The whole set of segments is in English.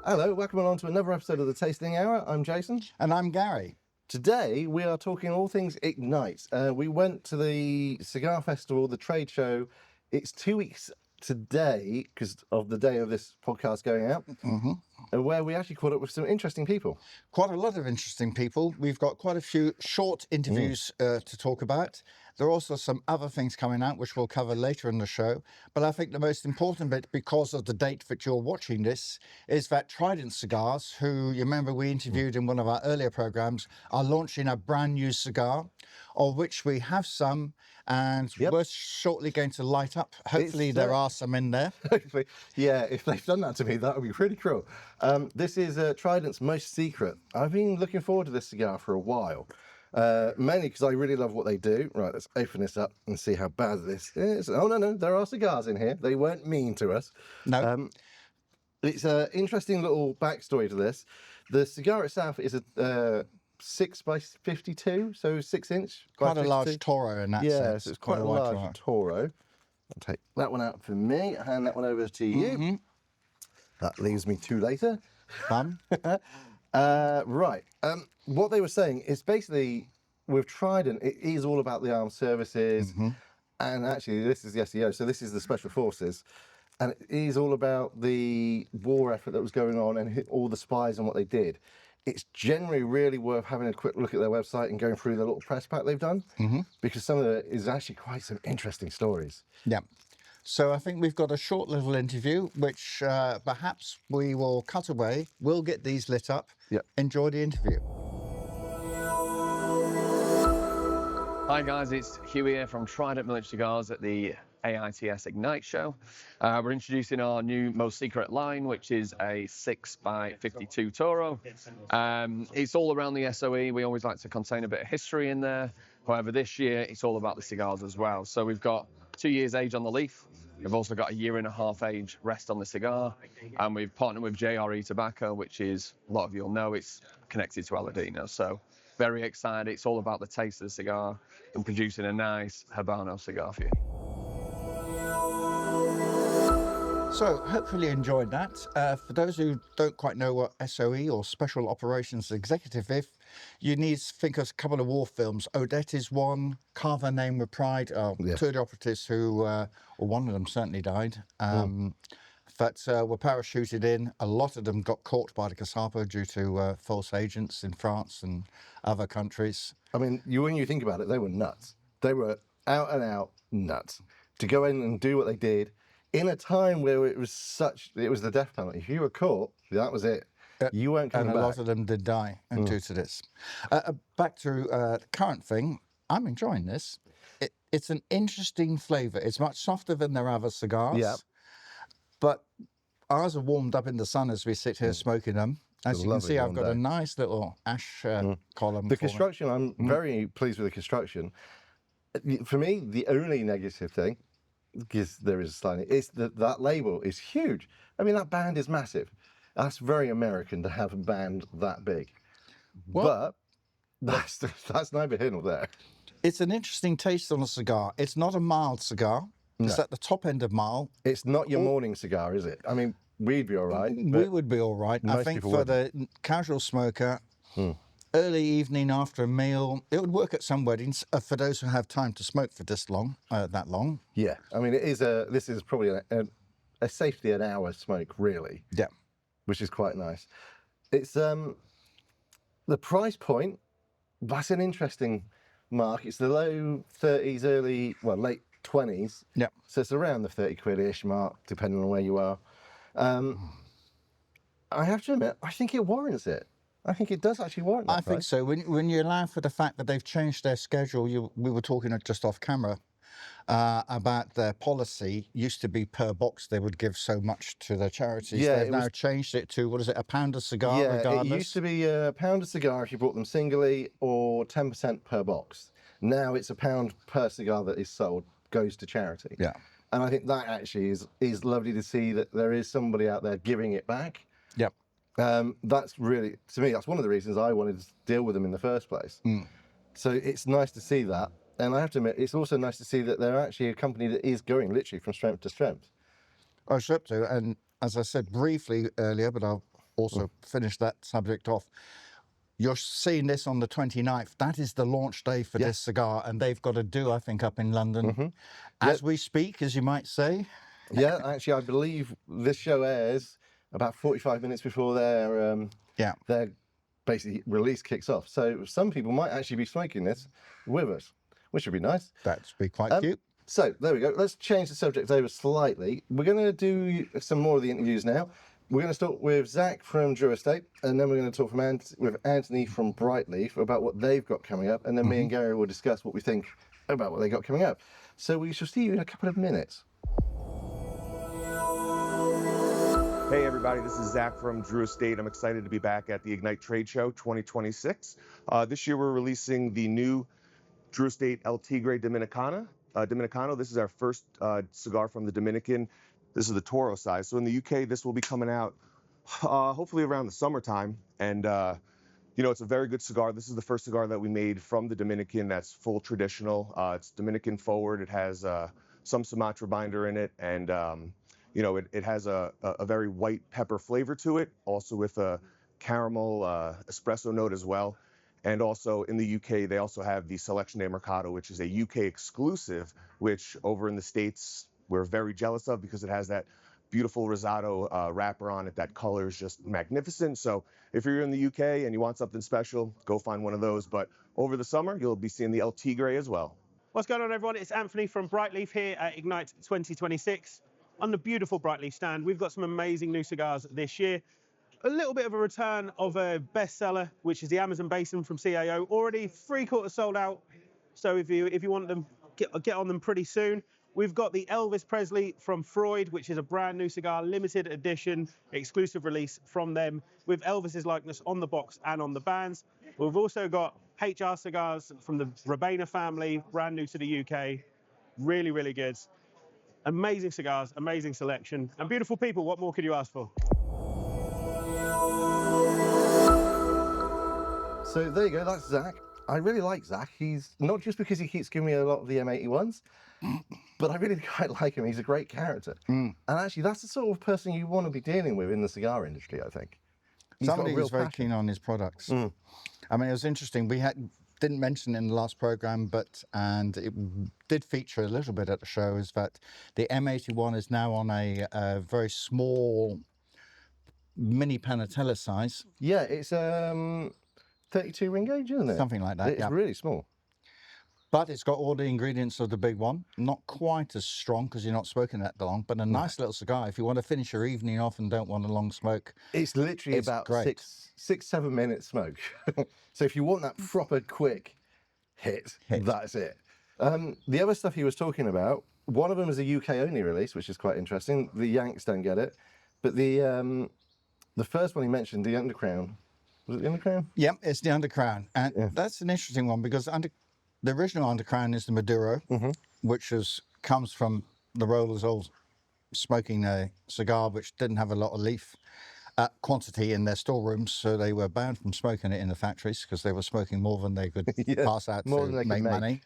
Hello, welcome along to another episode of the Tasting Hour. I'm Jason. And I'm Gary. Today we are talking all things Ignite. We went to the cigar festival, the trade show. It's 2 weeks today because of the day of this podcast going out, where we actually caught up with some interesting people. Quite a lot of interesting people. We've got quite a few short interviews to talk about. There are also some other things coming out, which we'll cover later in the show. But I think the most important bit, because of the date that you're watching this, is that Trident Cigars, who you remember we interviewed in one of our earlier programs, are launching a brand new cigar, of which we have some, and we're shortly going to light up. Hopefully there are some in there. Hopefully, yeah, if they've done that to me, that would be pretty cruel. This is Trident's Most Secret. I've been looking forward to this cigar for a while. Mainly because I really love what they do. Right, let's open this up and see how bad this is. Oh, no, there are cigars in here. They weren't mean to us. No. It's an interesting little backstory to this. The cigar itself is a 6 by 52, so 6 inch. Quite a large Toro in that sense. Yes, it's quite a large Toro. I'll take that one out for me, hand that one over to you. That leaves me two later. Fun. Right. What they were saying is basically with Trident, it is all about the armed services. And actually, this is the SEO. So this is the Special Forces. And it is all about the war effort that was going on and all the spies and what they did. It's generally really worth having a quick look at their website and going through the little press pack they've done. Because some of it is actually quite some interesting stories. Yeah. So I think we've got a short little interview, which perhaps we will cut away. We'll get these lit up. Enjoy the interview. Hi guys, it's Hugh here from Trident Military Cigars at the AITS Ignite show. We're introducing our new Most Secret line, which is a 6 by 52 Toro. It's all around the SOE. We always like to contain a bit of history in there. However, this year it's all about the cigars as well. So we've got 2 years age on the leaf. We've also got a 1.5 year age rest on the cigar. And we've partnered with JRE Tobacco, which is, a lot of you'll know, it's connected to Aladino. So very excited. It's all about the taste of the cigar and producing a nice Habano cigar for you. So hopefully you enjoyed that. For those who don't quite know what SOE or Special Operations Executive is, you need to think of a couple of war films. Odette is one, Carve Her Name with Pride, two of the operatives who, or one of them certainly died, but were parachuted in. A lot of them got caught by the Gestapo due to false agents in France and other countries. I mean, when you think about it, they were nuts. They were out and out nuts. To go in and do what they did in a time where it was the death penalty. If you were caught, that was it. You weren't coming back. And a lot of them did die due to this. Back to the current thing, I'm enjoying this. It's an interesting flavour. It's much softer than their other cigars. Yeah. But ours are warmed up in the sun as we sit here smoking them. As you can see, I've got a nice little ash column. The construction, I'm very pleased with the construction. For me, the only negative thing, because there is slightly, is that label is huge. I mean, that band is massive. That's very American to have a band that big. But that's neither here nor there. It's an interesting taste on a cigar. It's not a mild cigar. It's at the top end of mild. It's not your morning cigar, is it? I mean, we'd be all right. We would be all right. I think for the casual smoker, early evening after a meal, it would work at some weddings for those who have time to smoke for that long. Yeah, I mean, this is probably a safely an hour smoke, really. Yeah. Which is quite nice. It's the price point, that's an interesting mark. It's the low 30s, late 20s. Yeah. So it's around the 30 quid-ish mark, depending on where you are. I have to admit, I think it warrants it. I think it does actually warrant that I think so. When you allow for the fact that they've changed their schedule, we were talking just off camera about their policy. Used to be per box they would give so much to their charities. Yeah, they've now changed it to, what is it, £1 a cigar regardless? It used to be £1 a cigar if you bought them singly, or 10% per box. Now it's £1 per cigar that is sold goes to charity. Yeah. And I think that actually is lovely to see that there is somebody out there giving it back. Yep. That's really, to me, that's one of the reasons I wanted to deal with them in the first place. So it's nice to see that. And I have to admit, it's also nice to see that they're actually a company that is going literally from strength to strength. I should to, and as I said briefly earlier, but I'll also finish that subject off. You're seeing this on the 29th. That is the launch day for this cigar, and they've got a do, I think, up in London as we speak, as you might say. Yeah, actually, I believe this show airs about 45 minutes before their basically release kicks off. So some people might actually be smoking this with us, which would be nice. That'd be quite cute. So there we go. Let's change the subject over slightly. We're going to do some more of the interviews now. We're going to start with Zach from Drew Estate, and then we're going to talk with Anthony from Brightleaf about what they've got coming up, and then me and Gary will discuss what we think about what they got coming up. So we shall see you in a couple of minutes. Hey everybody, this is Zach from Drew Estate. I'm excited to be back at the Ignite Trade Show 2026. This year we're releasing the new Drew Estate El Tigre Dominicano. This is our first cigar from the Dominican. This is the Toro size. So in the UK, this will be coming out hopefully around the summertime. And you know, it's a very good cigar. This is the first cigar that we made from the Dominican that's full traditional. It's Dominican forward. It has some Sumatra binder in it, and you know, it has a very white pepper flavor to it, also with a caramel espresso note as well. And also in the UK, they also have the Selection de Mercado, which is a UK exclusive, which over in the States, we're very jealous of because it has that beautiful rosado wrapper on it. That color is just magnificent. So if you're in the UK and you want something special, go find one of those. But over the summer, you'll be seeing the El Tigre as well. What's going on, everyone? It's Anthony from Brightleaf here at Ignite 2026. On the beautiful Brightleaf stand, we've got some amazing new cigars this year. A little bit of a return of a bestseller, which is the Amazon Basin from CAO. Already 3/4 sold out. So if you want them, get on them pretty soon. We've got the Elvis Presley from Freud, which is a brand new cigar, limited edition, exclusive release from them, with Elvis's likeness on the box and on the bands. We've also got HR cigars from the Rabena family, brand new to the UK. Really, really good. Amazing cigars, amazing selection, and beautiful people. What more could you ask for? So there you go, that's Zach. I really like Zach. He's not just because he keeps giving me a lot of the M81s, but I really quite like him. He's a great character. And actually, that's the sort of person you want to be dealing with in the cigar industry, I think. Somebody who's very keen on his products. I mean, it was interesting. We didn't mention in the last program, and it did feature a little bit at the show, is that the M81 is now on a very small mini Panatella size. Yeah, it's 32 ring gauge, isn't it? Something like that. It's really small. But it's got all the ingredients of the big one. Not quite as strong because you're not smoking that long, but a nice little cigar. If you want to finish your evening off and don't want a long smoke, it's literally about great. 7 minute smoke. So if you want that proper quick hit. That's it. The other stuff he was talking about, one of them is a UK only release, which is quite interesting. The Yanks don't get it, but the first one he mentioned, the Undercrown. Was it the Undercrown? Yeah, it's the Undercrown, and that's an interesting one because the original Undercrown is the Maduro, which comes from the rollers all smoking a cigar which didn't have a lot of leaf quantity in their storerooms, so they were banned from smoking it in the factories because they were smoking more than they could pass out to make money.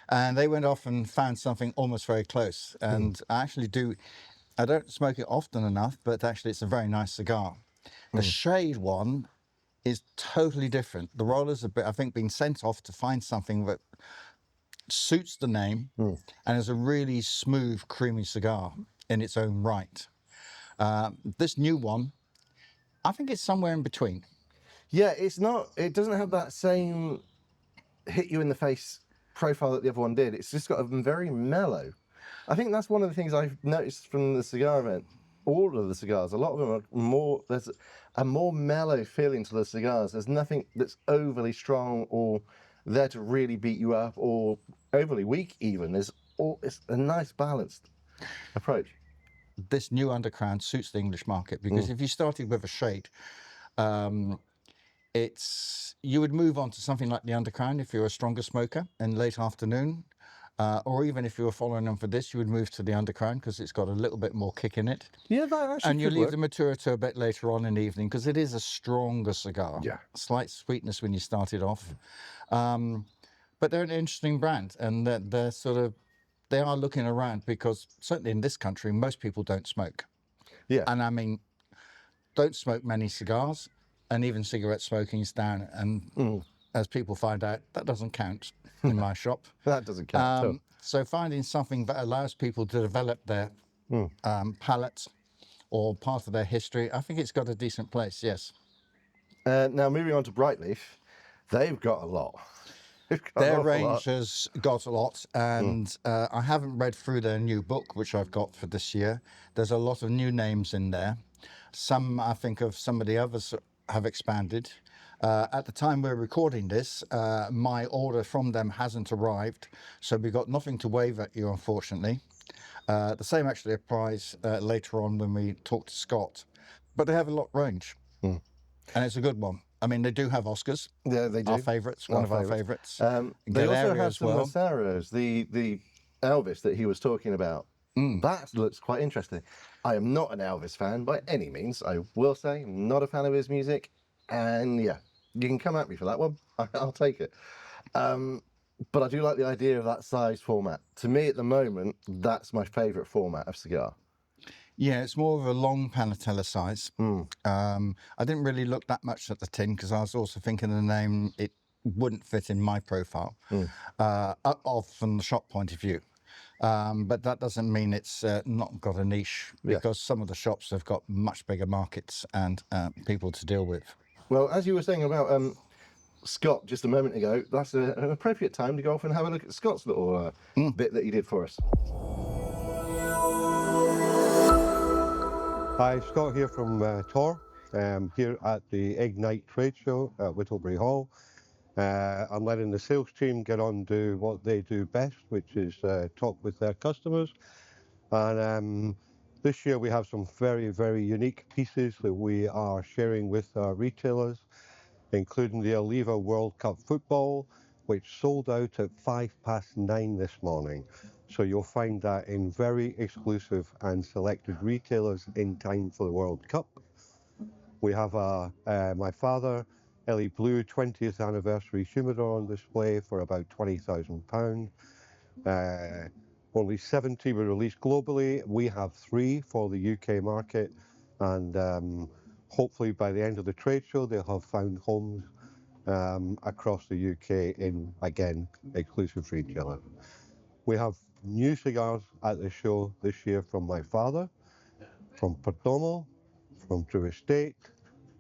And they went off and found something almost very close. And I don't smoke it often enough, but actually it's a very nice cigar. The shade one is totally different. The rollers have I think, been sent off to find something that suits the name and is a really smooth, creamy cigar in its own right. This new one, I think it's somewhere in between. Yeah, it doesn't have that same hit you in the face profile that the other one did. It's just got a very mellow. I think that's one of the things I've noticed from the cigar event. All of the cigars, a lot of them are there's a more mellow feeling to the cigars. There's nothing that's overly strong or there to really beat you up or overly weak even. It's a nice balanced approach. This new Undercrown suits the English market because if you started with a shade, you would move on to something like the Undercrown if you're a stronger smoker in late afternoon. Or even if you were following them for this, you would move to the Undercrown because it's got a little bit more kick in it. Yeah, that actually And you could leave work. the Matura to a bit later on in the evening because it is a stronger cigar. Yeah. Slight sweetness when you start it off. But they're an interesting brand and they are looking around because certainly in this country, most people don't smoke. Yeah. And I mean, don't smoke many cigars, and even cigarette smoking is down. And as people find out, that doesn't count in my shop. That doesn't count at all. So finding something that allows people to develop their palate or part of their history, I think it's got a decent place, yes. Now, moving on to Brightleaf, they've got a lot. They've got an Their awful lot. range has got a lot, and I haven't read through their new book, which I've got for this year. There's a lot of new names in there. Some, I think of some of the others have expanded. At the time we're recording this, my order from them hasn't arrived, so we've got nothing to wave at you, unfortunately. The same actually applies later on when we talk to Scott. But they have a lot range, and it's a good one. I mean, they do have Oscars. Yeah, they do. Our favourites, one of our favourites. They also Galeria have as some well. Massaros, the Elvis that he was talking about. That looks quite interesting. I am not an Elvis fan by any means. I will say, I'm not a fan of his music. And yeah, you can come at me for that one. I'll take it. But I do like the idea of that size format. To me, at the moment, that's my favourite format of cigar. Yeah, it's more of a long panatella size. I didn't really look that much at the tin because I was also thinking the name, it wouldn't fit in my profile from the shop point of view. But that doesn't mean it's not got a niche, because some of the shops have got much bigger markets and people to deal with. Well, as you were saying about Scott just a moment ago, that's an appropriate time to go off and have a look at Scott's little bit that he did for us. Hi, Scott here from Tor, here at the Ignite trade show at Whittlebury Hall. I'm letting the sales team get on and do what they do best, which is talk with their customers. And this year we have some very, very unique pieces that we are sharing with our retailers, including the Oliva World Cup football, which sold out at 9:05 this morning. So you'll find that in very exclusive and selected retailers in time for the World Cup. We have my father, Ellie Blue 20th anniversary humidor on display for about £20,000. Only 70 were released globally. We have 3 for the UK market, and hopefully by the end of the trade show they'll have found homes across the UK in, again, exclusive retailers. We have new cigars at the show this year from my father, from Perdomo, from Drew Estate,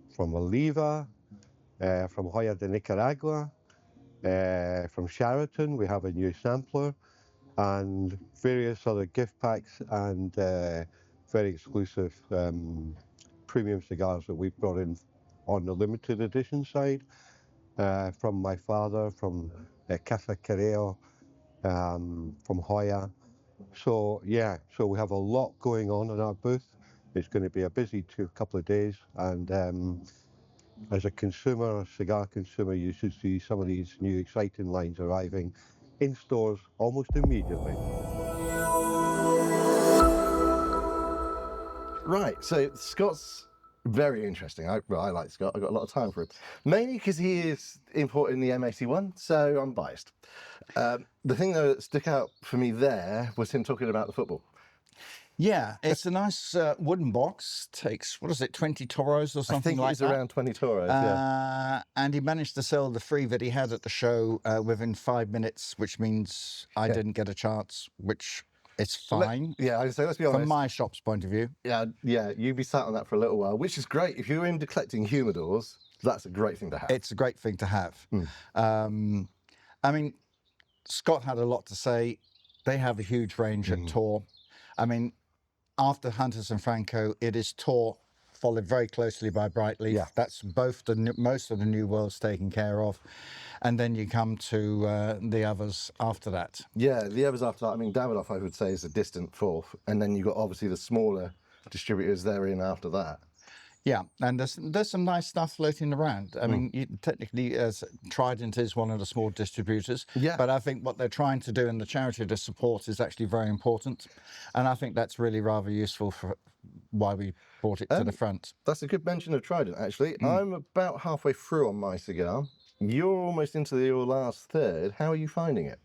from Oliva, from Hoya de Nicaragua, from Sheraton. We have a new sampler, and various other gift packs and very exclusive premium cigars that we've brought in on the limited edition side from my father, from Casa Carreo, from Hoya. So yeah, so we have a lot going on in our booth. It's going to be a busy couple of days, and as a consumer, a cigar consumer, you should see some of these new exciting lines arriving in stores almost immediately. Right, so Scott's very interesting. I like Scott. I've got a lot of time for him. Mainly because he is importing the M81, so I'm biased. The thing though that stuck out for me there was him talking about the football. Yeah, it's a nice wooden box. Takes, what is it, 20 Toros or something like that? I think it's around 20 Toros, yeah. And he managed to sell the 3 that he had at the show within 5 minutes, which means I didn't get a chance, which is fine. I say, let's be honest. From my shop's point of view. Yeah, you'd be sat on that for a little while, which is great. If you're into collecting humidors, that's a great thing to have. It's a great thing to have. I mean, Scott had a lot to say. They have a huge range at Tor. I mean, after Hunters and Franco, it is Tor, followed very closely by Brightleaf. Yeah. That's both most of the new world's taken care of. And then you come to the others after that. Yeah, the others after that, I mean, Davidoff, I would say, is a distant fourth. And then you've got obviously the smaller distributors therein after that. Yeah, and there's some nice stuff floating around. I mean, technically, Trident is one of the small distributors. Yeah. But I think what they're trying to do and the charity to support is actually very important. And I think that's really rather useful for why we brought it to the front. That's a good mention of Trident, actually. I'm about halfway through on my cigar. You're almost into your last third. How are you finding it?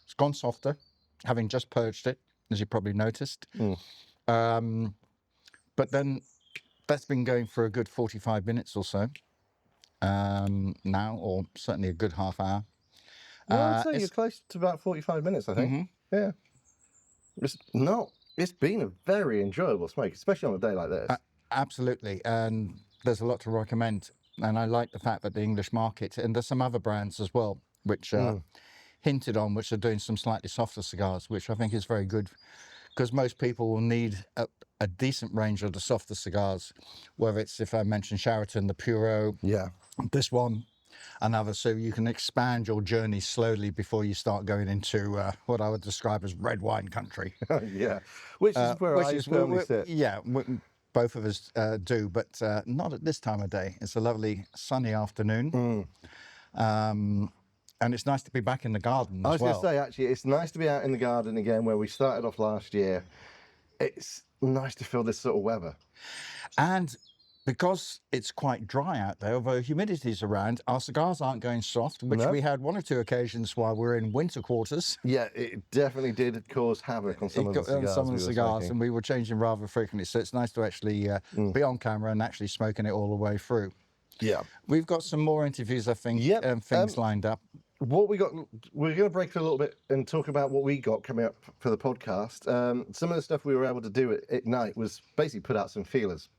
It's gone softer, having just purged it, as you probably noticed. But then That's been going for a good 45 minutes or so now, or certainly a good half hour. Well, I'd say you're It's- close to about 45 minutes, I think. Yeah. It's been a very enjoyable smoke, especially on a day like this. Absolutely, and there's a lot to recommend. And I like the fact that the English market, and there's some other brands as well, which are hinted on, which are doing some slightly softer cigars, which I think is very good, because most people will need a decent range of the softer cigars, whether it's, if I mentioned Sheraton, the Puro, Yeah. this one, another, so you can expand your journey slowly before you start going into what I would describe as red wine country. Yeah. Which is where I firmly sit. Yeah, both of us do, but not at this time of day. It's a lovely sunny afternoon. And it's nice to be back in the garden as I was well. going to say, actually, it's nice to be out in the garden again, where we started off last year. It's nice to feel this sort of weather. And because it's quite dry out there, although humidity's around, our cigars aren't going soft, which No. we had one or two occasions while we're in winter quarters. Yeah, it definitely did cause havoc on some of the cigars. And we were changing rather frequently. So it's nice to actually be on camera and actually smoking it all the way through. Yeah. We've got some more interviews, I think, Yep. and things lined up. What we got, we're going to break through a little bit and talk about what we got coming up for the podcast. Some of the stuff we were able to do at Ignite was basically put out some feelers.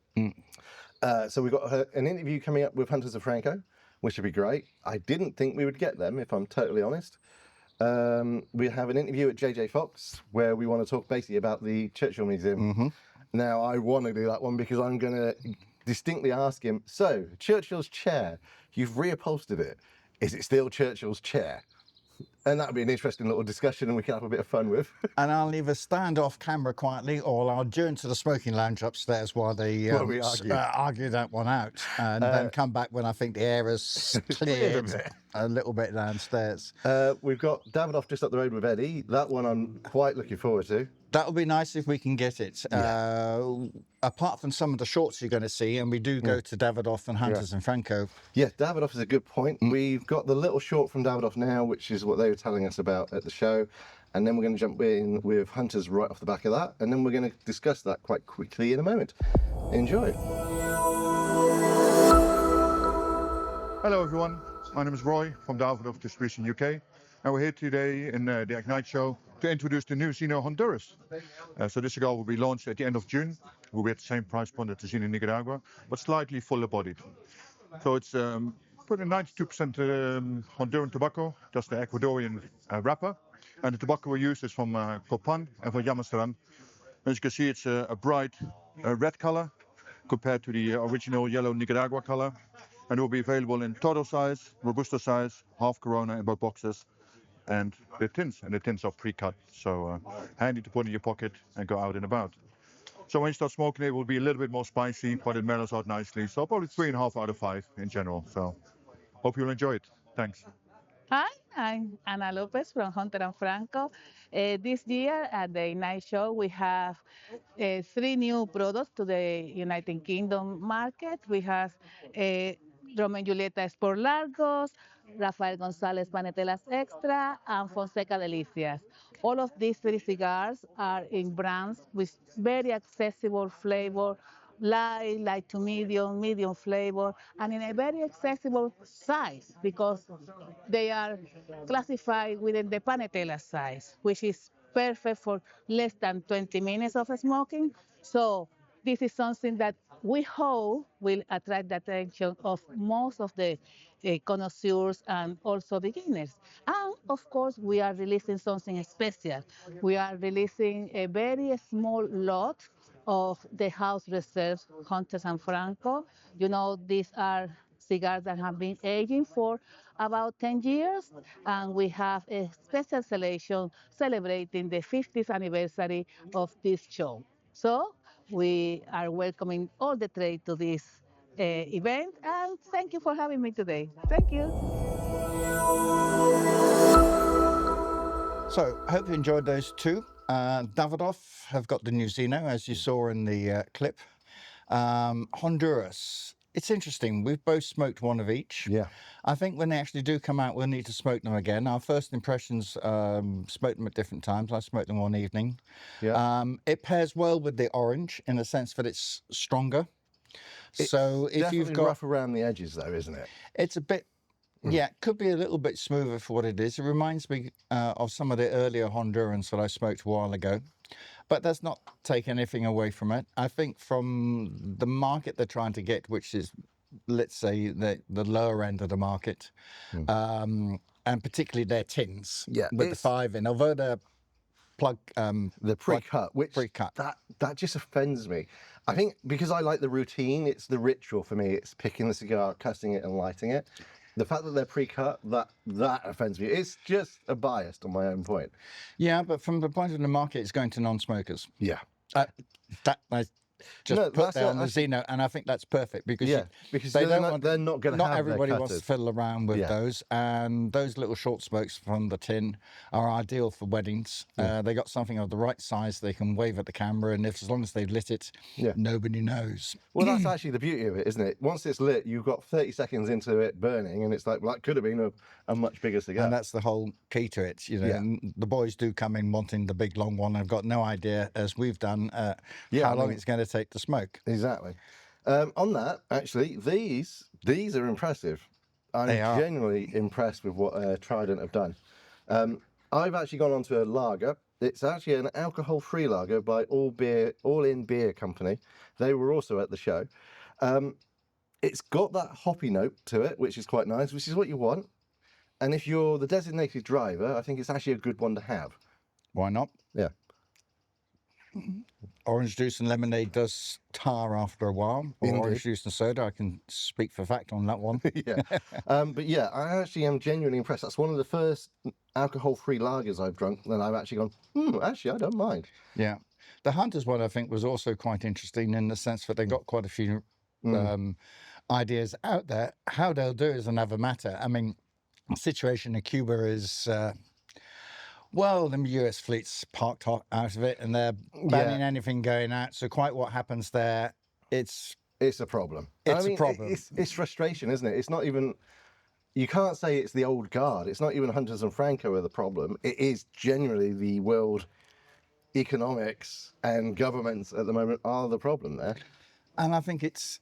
So we've got an interview coming up with Hunters of Franco, which should be great. I didn't think we would get them, if I'm totally honest. We have an interview at JJ Fox, where we want to talk basically about the Churchill Museum. Now, I want to do that one because I'm going to distinctly ask him, so, Churchill's chair, you've reupholstered it. Is it still Churchill's chair? And that would be an interesting little discussion and we can have a bit of fun with. And I'll either stand off camera quietly or I'll adjourn to the smoking lounge upstairs while they While we argue. that one out. And then come back when I think the air is cleared a little bit downstairs. We've got Davidoff just up the road with Eddie. That one I'm quite looking forward to. That'll be nice if we can get it. Apart from some of the shorts you're going to see, and we do go to Davidoff and Hunters and Franco. Yeah, Davidoff is a good point. We've got the little short from Davidoff now, which is what they were telling us about at the show. And then we're going to jump in with Hunters right off the back of that. And then we're going to discuss that quite quickly in a moment. Enjoy. Hello everyone, my name is Roy from Davidoff Distribution UK. And we're here today in the Ignite show to introduce the new Zino Honduras. So this cigar will be launched at the end of June. Will be at the same price point as the Zino Nicaragua, but slightly fuller bodied. So it's put in 92% Honduran tobacco, that's the Ecuadorian wrapper. And the tobacco we use is from Copan and from Yamastran. As you can see, it's a bright red color compared to the original yellow Nicaragua color. And it will be available in Toro size, Robusto size, half Corona in both boxes, and the tins are pre-cut, so handy to put in your pocket and go out and about. So when you start smoking it will be a little bit more spicy, but it mellows out nicely, so probably 3.5 out of 5 in general. So hope you'll enjoy it. Thanks. Hi, I'm Ana Lopez from Hunter and Franco. This year at the Ignite Show, we have 3 new products to the United Kingdom market. We have Romeo and Julieta Sport Largos, Rafael González Panetelas Extra, and Fonseca Delicias. All of these 3 cigars are in brands with very accessible flavor, light to medium flavor, and in a very accessible size because they are classified within the Panetela size, which is perfect for less than 20 minutes of smoking. So this is something that we hope will attract the attention of most of the connoisseurs and also beginners. And of course, we are releasing something special. We are releasing a very small lot of the house reserves, Hunters and Franco. You know, these are cigars that have been aging for about 10 years, and we have a special selection celebrating the 50th anniversary of this show. So we are welcoming all the trade to this event, and thank you for having me today. Thank you. So I hope you enjoyed those 2. Davidoff have got the new Zino, as you saw in the clip. Honduras. It's interesting. We've both smoked one of each. Yeah. I think when they actually do come out, we'll need to smoke them again. Our first impressions, smoked them at different times. I smoked them one evening. Yeah. It pairs well with the orange in the sense that it's stronger. So if Definitely you've got, rough around the edges, though, isn't it? it's a bit, yeah, it could be a little bit smoother for what it is. It reminds me of some of the earlier Hondurans that I smoked a while ago. But that's not take anything away from it. I think from the market they're trying to get, which is, let's say, the lower end of the market, and particularly their tins Yeah, with the it's- 5 in, although they're plug, The pre-cut, which pre-cut. that just offends me. I think because I like the routine, it's the ritual for me. It's picking the cigar, cutting it, and lighting it. The fact that they're pre-cut, that offends me. It's just a bias on my own point. Yeah, but from the point of the market, it's going to non-smokers. Yeah. That I just No, put that's there it. on the Zeno, and I think that's perfect because Yeah, because they they're don't not- want, they're not gonna have their everybody wants to cutters. fiddle around with Yeah. those, and those little short smokes from the tin are ideal for weddings. They got something of the right size they can wave at the camera, and if as long as they've lit it, Yeah. nobody knows. Well, that's actually the beauty of it, isn't it? Once it's lit, you've got 30 seconds into it burning, and it's like, well, that could have been a much bigger cigar. And that's the whole key to it. You know, Yeah. and the boys do come in wanting the big long one. I've got no idea, as we've done, Yeah, how I long mean- it's going to take to smoke. Exactly. On that, actually, these are impressive. I'm They are. genuinely impressed with what Trident have done. I've actually gone on to a lager. It's actually an alcohol-free lager by All In Beer Company. They were also at the show. It's got that hoppy note to it, which is quite nice, which is what you want. And if you're the designated driver, I think it's actually a good one to have. Why not? Yeah. Orange juice and lemonade does tar after a while. Or Indeed. orange juice and soda. I can speak for fact on that one. Yeah. But yeah, I actually am genuinely impressed. That's one of the first alcohol-free lagers I've drunk that I've actually gone, actually, I don't mind. Yeah. The Hunters one, I think, was also quite interesting in the sense that they got quite a few ideas out there. How they'll do is another matter. I mean, the situation in Cuba is, well, the US fleet's parked out of it and they're banning anything going out. So quite what happens there, it's a problem. It's a problem. It's frustration, isn't it? It's not even, you can't say it's the old guard. It's not even Hunters and Franco are the problem. It is generally the world economics and governments at the moment are the problem there. And I think it's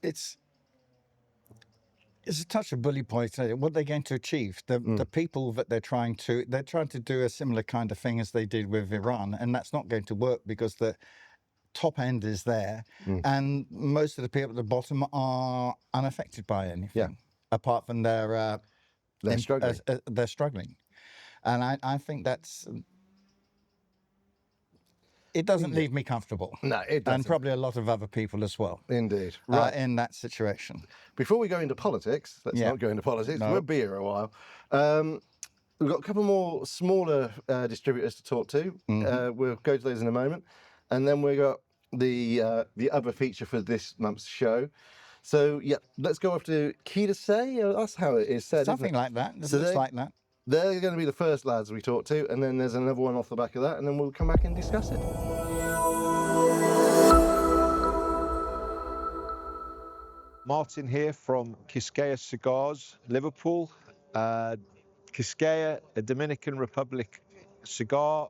a touch of bully point. What they're going to achieve, the people that they're trying to do a similar kind of thing as they did with Iran, and that's not going to work because the top end is there, and most of the people at the bottom are unaffected by anything, apart from they're struggling. They're struggling, and I think that's. It doesn't leave me comfortable. No, it doesn't. And probably a lot of other people as well. Indeed. Right. In that situation. Before we go into politics, let's not go into politics. We'll be here a while. We've got a couple more smaller distributors to talk to. We'll go to those in a moment. And then we've got the other feature for this month's show. So, yeah, let's go off to Key to Say. That's how it is said. Something like that. It So looks like that. They're going to be the first lads we talk to, and then there's another one off the back of that, and then we'll come back and discuss it. Martin here from Quisqueya Cigars, Liverpool. Quisqueya, a Dominican Republic cigar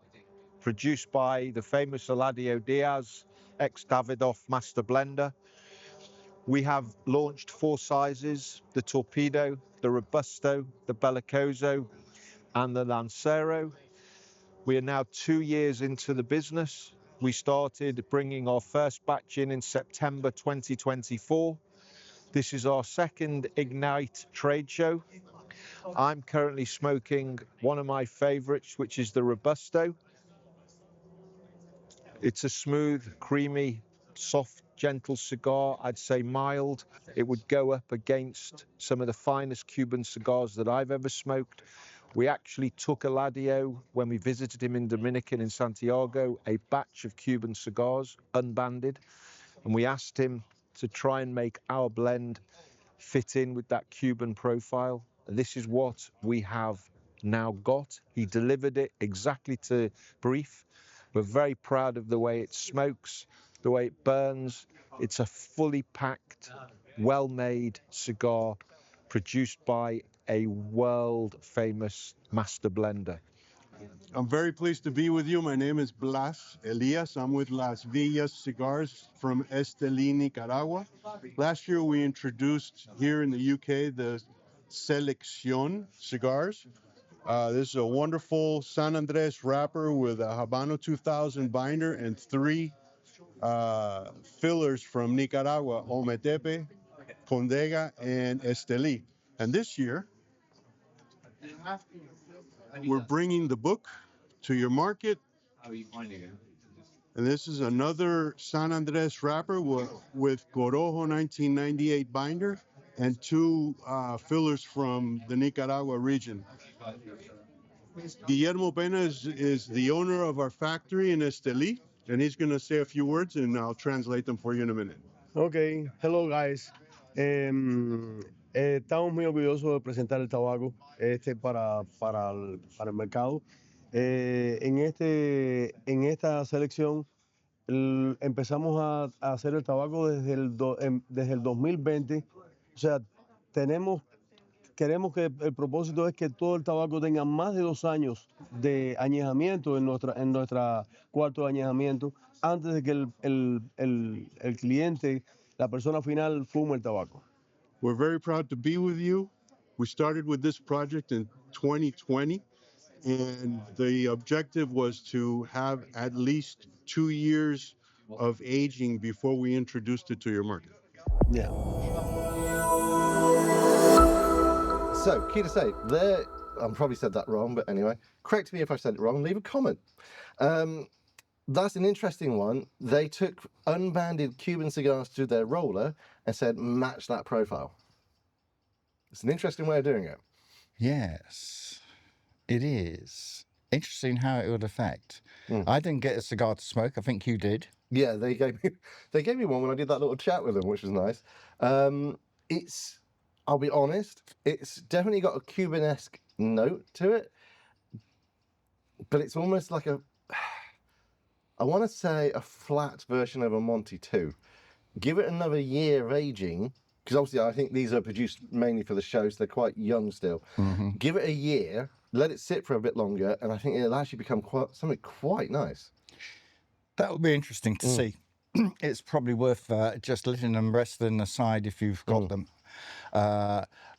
produced by the famous Eladio Diaz, ex-Davidoff master blender. We have launched 4 sizes, the Torpedo, the Robusto, the Bellicoso, and the Lancero. We are now 2 years into the business. We started bringing our first batch in September 2024. This is our second Ignite trade show. I'm currently smoking one of my favorites, which is the Robusto. It's a smooth, creamy, soft, gentle cigar. I'd say mild. It would go up against some of the finest Cuban cigars that I've ever smoked. We actually took Eladio, when we visited him in Dominican in Santiago, a batch of Cuban cigars, unbanded, and we asked him to try and make our blend fit in with that Cuban profile. This is what we have now got. He delivered it exactly to brief. We're very proud of the way it smokes, the way it burns. It's a fully packed, well-made cigar produced by a world-famous master blender. I'm very pleased to be with you. My name is Blas Elias. I'm with Las Villas Cigars from Estelí, Nicaragua. Last year we introduced here in the UK the Selección cigars. This is a wonderful San Andres wrapper with a Habano 2000 binder and 3 fillers from Nicaragua, Ometepe, Condega, and Estelí. And this year, we're bringing the book to your market. And this is another San Andres wrapper with Corojo 1998 binder and 2 fillers from the Nicaragua region. Guillermo Pena is the owner of our factory in Estelí, and he's going to say a few words, and I'll translate them for you in a minute. Okay, hello guys. Estamos muy orgullosos de presentar el tabaco para el mercado. En esta selección empezamos a hacer el tabaco desde el 2020. O sea, queremos que el propósito es que todo el tabaco tenga más de 2 años de añejamiento en nuestra cuarto de añejamiento antes de que el cliente, la persona final, fume el tabaco. We're very proud to be with you. We started with this project in 2020, and the objective was to have at least 2 years of aging before we introduced it to your market. Yeah. So, key to say, there, I probably said that wrong, but anyway, correct me if I said it wrong, leave a comment. That's an interesting one. They took unbanded Cuban cigars to their roller and said, match that profile. It's an interesting way of doing it. Yes, it is. Interesting how it would affect. I didn't get a cigar to smoke. I think you did. Yeah, they gave me one when I did that little chat with them, which was nice. I'll be honest, it's definitely got a Cuban-esque note to it, but it's almost like I want to say a flat version of a Monty 2. Give it another year of aging, because obviously I think these are produced mainly for the show, so they're quite young still. Give it a year, let it sit for a bit longer, and I think it'll actually become something quite nice. That would be interesting to see. It's probably worth just letting them rest in the side if you've got them.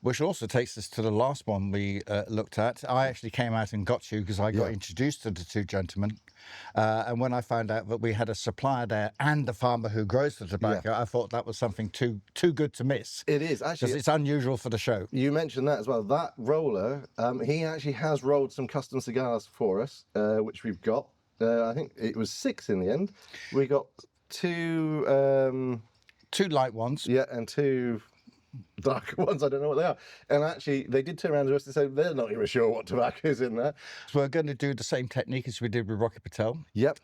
Which also takes us to the last one we looked at. I actually came out and got you because I got introduced to the 2 gentlemen. And when I found out that we had a supplier there and the farmer who grows the tobacco, I thought that was something too good to miss. It is, actually. Because it's unusual for the show. You mentioned that as well. That roller, he actually has rolled some custom cigars for us, which we've got. I think it was 6 in the end. We got 2... 2 light ones. Yeah, and 2... darker ones, I don't know what they are. And actually, they did turn around to us and say they're not even sure what tobacco is in there. So we're going to do the same technique as we did with Rocky Patel. Yep.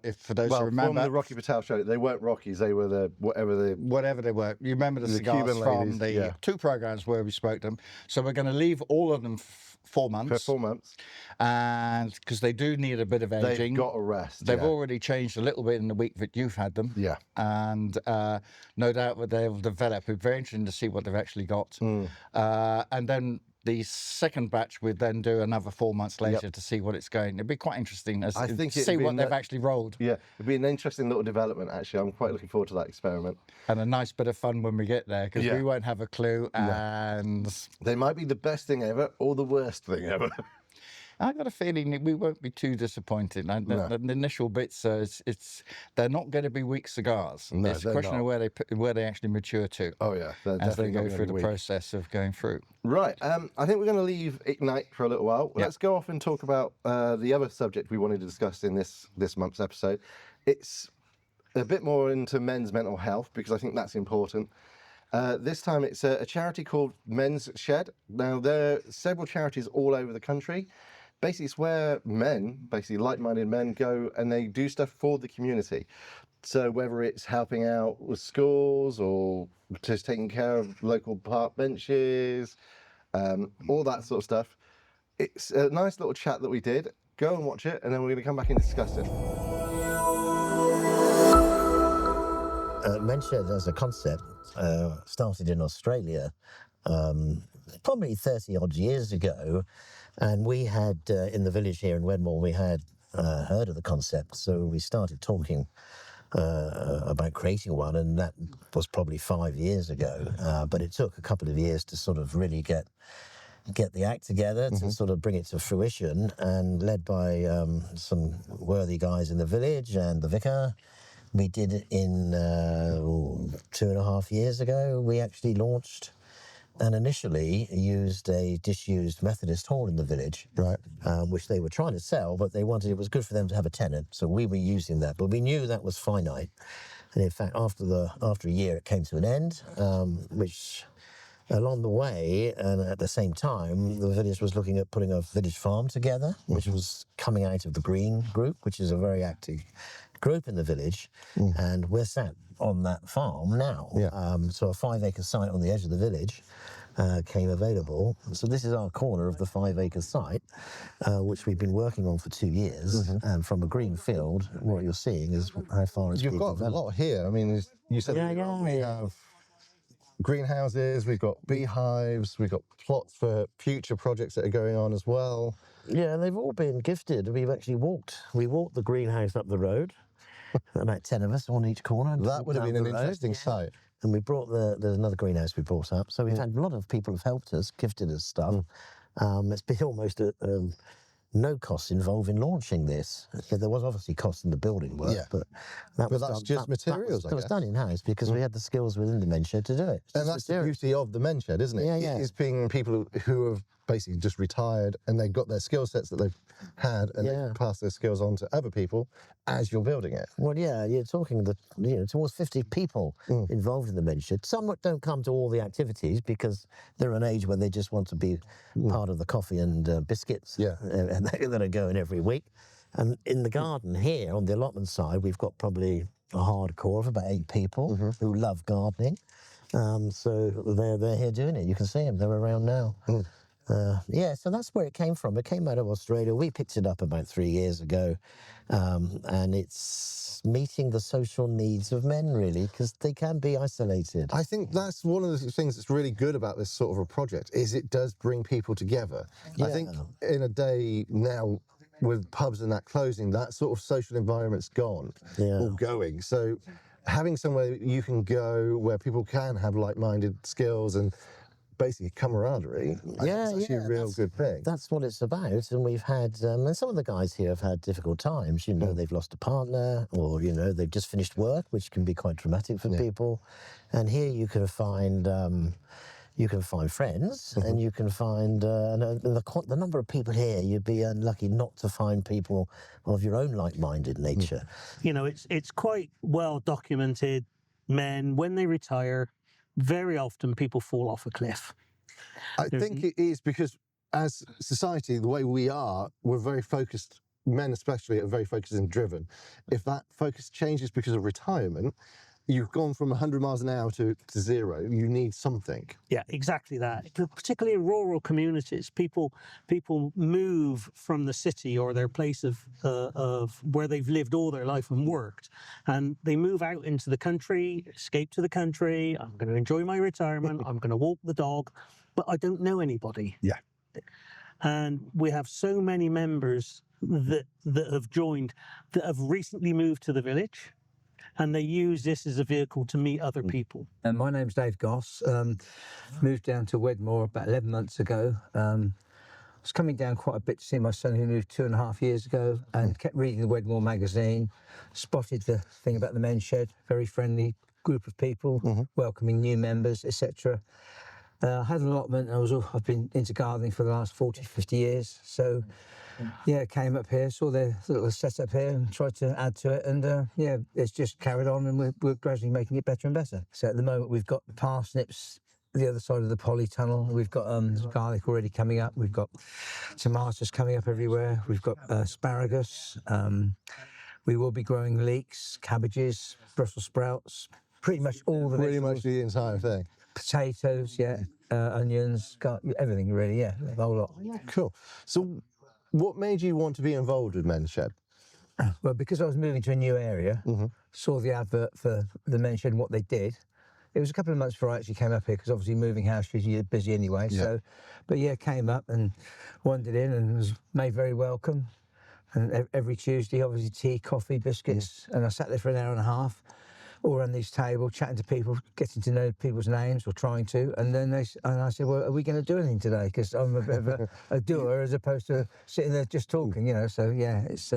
If for those who remember, from the Rocky Patel show, they weren't Rockies. They were the whatever they were. You remember the cigars Cuban from ladies, the 2 programs where we smoked them. So we're going to leave all of them 4 months. For 4 months. And because they do need a bit of aging. They've got a rest. They've already changed a little bit in the week that you've had them. Yeah. And no doubt that they'll develop. It's very interesting to see what they've actually got. And then the second batch we'd then do another 4 months later to see what it's going. It'd be quite interesting to see what they've actually rolled. Yeah, it'd be an interesting little development, actually. I'm quite looking forward to that experiment. And a nice bit of fun when we get there, because we won't have a clue. And they might be the best thing ever or the worst thing ever. I got a feeling that we won't be too disappointed. The initial bits, they're not going to be weak cigars. No, it's a question of where they actually mature to. Oh yeah, as they go through the process of going through. Right. I think we're going to leave Ignite for a little while. Let's go off and talk about the other subject we wanted to discuss in this month's episode. It's a bit more into men's mental health, because I think that's important. This time it's a charity called Men's Shed. Now, there are several charities all over the country. Basically, it's where men, basically like-minded men, go and they do stuff for the community. So whether it's helping out with schools or just taking care of local park benches, all that sort of stuff. It's a nice little chat that we did. Go and watch it, and then we're going to come back and discuss it. Men's Shed as a concept started in Australia probably 30 odd years ago, and we had in the village here in Wedmore, we had heard of the concept, so we started talking about creating one, and that was probably 5 years ago. But it took a couple of years to sort of really get the act together to sort of bring it to fruition, and led by some worthy guys in the village and the vicar. We did it in 2.5 years ago. We actually launched and initially used a disused Methodist hall in the village, Right. which they were trying to sell, but they wanted, it was good for them to have a tenant, so we were using that, but we knew that was finite. And in fact, after a year, it came to an end, which along the way, and at the same time, the village was looking at putting a village farm together, which was coming out of the Green Group, which is a very active group in the village, and we're sat on that farm now. So a 5-acre site on the edge of the village came available. So this is our corner of the 5-acre site, which we've been working on for 2 years. And from a green field, what you're seeing is how far it's been You've got developed. a lot here. I mean, you said we have greenhouses, we've got beehives, we've got plots for future projects that are going on as well. Yeah, and they've all been gifted. We walked the greenhouse up the road, about 10 of us on each corner. And That would have down been an the road. interesting site. And we brought there's another greenhouse we brought up. So we've had a lot of people have helped us, gifted us stuff. It's been almost no costs involved in launching this. Yeah, there was obviously cost in the building work, but that's just materials, I That was guess. done in-house because we had the skills within the men's shed to do it. It's And just that's the materials. beauty of the men's shed, isn't it? Yeah. It's being people who have basically just retired and they've got their skill sets that they've had and they pass their skills on to other people as you're building it. Well, yeah, you're talking towards 50 people involved in the men's shed. Some don't come to all the activities because they're an age where they just want to be part of the coffee and biscuits and that are going every week. And in the garden here, on the allotment side, we've got probably a hardcore of about 8 people who love gardening. So they're here doing it. You can see them. They're around now. So that's where it came from. It came out of Australia. We picked it up about 3 years ago, and it's meeting the social needs of men, really, because they can be isolated. I think that's one of the things that's really good about this sort of a project is it does bring people together. I think in a day now with pubs and that closing, that sort of social environment's gone or going. So having somewhere you can go where people can have like-minded skills and basically camaraderie, I think it's actually a real good thing. That's what it's about. And we've had, and some of the guys here have had difficult times. They've lost a partner, or they've just finished work, which can be quite traumatic for people. And here you can find friends, and you can find the number of people here. You'd be unlucky not to find people of your own like-minded nature. It's quite well documented. Men, when they retire, very often people fall off a cliff. I think it is because as society, the way we are, we're very focused, men especially are very focused and driven. If that focus changes because of retirement, you've gone from 100 miles an hour to 0. You need something. Yeah, exactly that. Particularly in rural communities, people move from the city or their place of where they've lived all their life and worked, and they move out into the country, escape to the country. I'm going to enjoy my retirement. I'm going to walk the dog, but I don't know anybody. Yeah. And we have so many members that have joined that have recently moved to the village, and they use this as a vehicle to meet other people. And my name's Dave Goss. Moved down to Wedmore about 11 months ago. I was coming down quite a bit to see my son, who moved 2.5 years ago, and kept reading the Wedmore magazine, spotted the thing about the men's shed, very friendly group of people, welcoming new members, etc. I had an allotment, and I've been into gardening for the last 40, 50 years. So, came up here, saw their little setup here and tried to add to it. And, it's just carried on, and we're gradually making it better and better. So at the moment, we've got parsnips the other side of the polytunnel. We've got garlic already coming up. We've got tomatoes coming up everywhere. We've got asparagus. We will be growing leeks, cabbages, Brussels sprouts, pretty much all the Pretty much the entire thing. potatoes, onions, everything really, a whole lot. Cool. So what made you want to be involved with Men's Shed? Well, because I was moving to a new area, saw the advert for the men's shed and what they did. It was a couple of months before I actually came up here because obviously moving house, you're busy anyway. Yeah. So, but yeah, came up and wandered in and was made very welcome. And every Tuesday, obviously tea, coffee, biscuits, and I sat there for an hour and a half, all around this table, chatting to people, getting to know people's names or trying to. And then I said, well, are we going to do anything today? Because I'm a bit of a doer as opposed to sitting there just talking, you know. So yeah, it's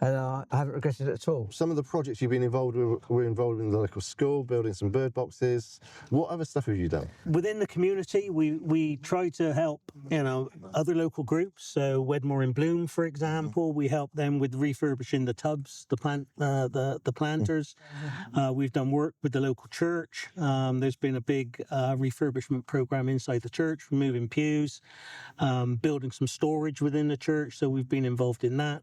and I haven't regretted it at all. Some of the projects you've been involved with were involved in the local school, building some bird boxes. What other stuff have you done? Within the community, we try to help, you know, other local groups. So Wedmore in Bloom, for example, we help them with refurbishing the tubs, the planters. We've done work with the local church. There's been a big refurbishment program inside the church, removing pews, building some storage within the church. So we've been involved in that.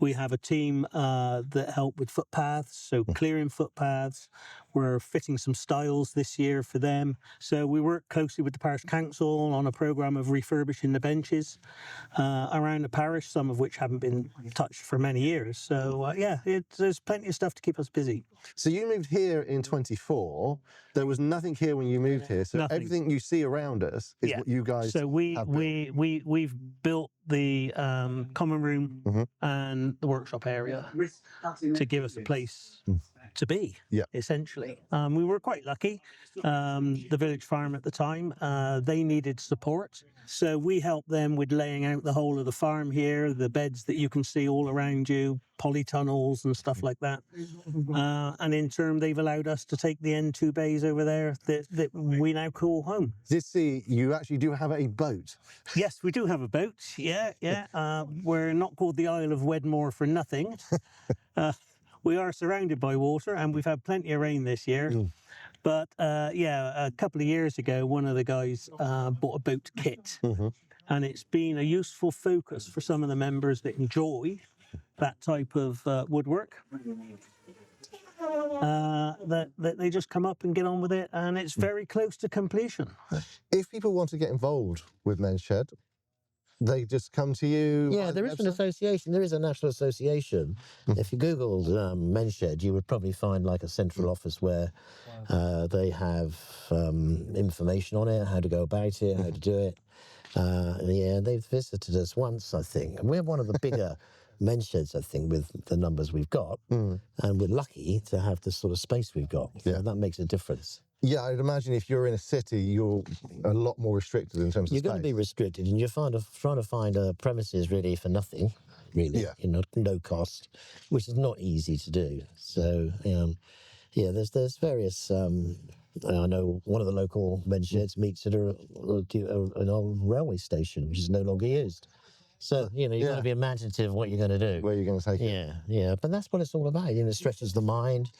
We have a team that help with footpaths, so clearing footpaths. We're fitting some stiles this year for them. So we work closely with the parish council on a programme of refurbishing the benches around the parish, some of which haven't been touched for many years. So yeah, there's plenty of stuff to keep us busy. So you moved here in 24. There was nothing here when you moved here. So Nothing. everything you see around us is what you guys So have built. we've built the common room and the workshop area to give us a place to be, essentially. We were quite lucky. The village farm at the time, they needed support. So we helped them with laying out the whole of the farm here, the beds that you can see all around you, polytunnels and stuff like that. And in turn, they've allowed us to take the N2 bays over there that we now call home. Did see you actually do have a boat? Yes, we do have a boat. Yeah. We're not called the Isle of Wedmore for nothing. We are surrounded by water, and we've had plenty of rain this year. But a couple of years ago, one of the guys bought a boat kit, and it's been a useful focus for some of the members that enjoy that type of woodwork. That they just come up and get on with it, and it's very close to completion. If people want to get involved with Men's Shed, they just come to you? Yeah, there is an association. There is a national association. If you Googled Men's Shed, you would probably find like a central office where they have information on it, how to go about it, how to do it. Yeah, they've visited us once, I think. And we're one of the bigger men's sheds, I think, with the numbers we've got. And we're lucky to have the sort of space we've got. So that makes a difference. Yeah, I'd imagine if you're in a city, you're a lot more restricted in terms of You're space. going to be restricted, and you're trying to find premises really for nothing, really, no cost, which is not easy to do. So, there's various. I know one of the local men's sheds meets at an old railway station, which is no longer used. So, you've got to be imaginative what you're going to do. Where you're going to take it. Yeah. But that's what it's all about. It stretches the mind.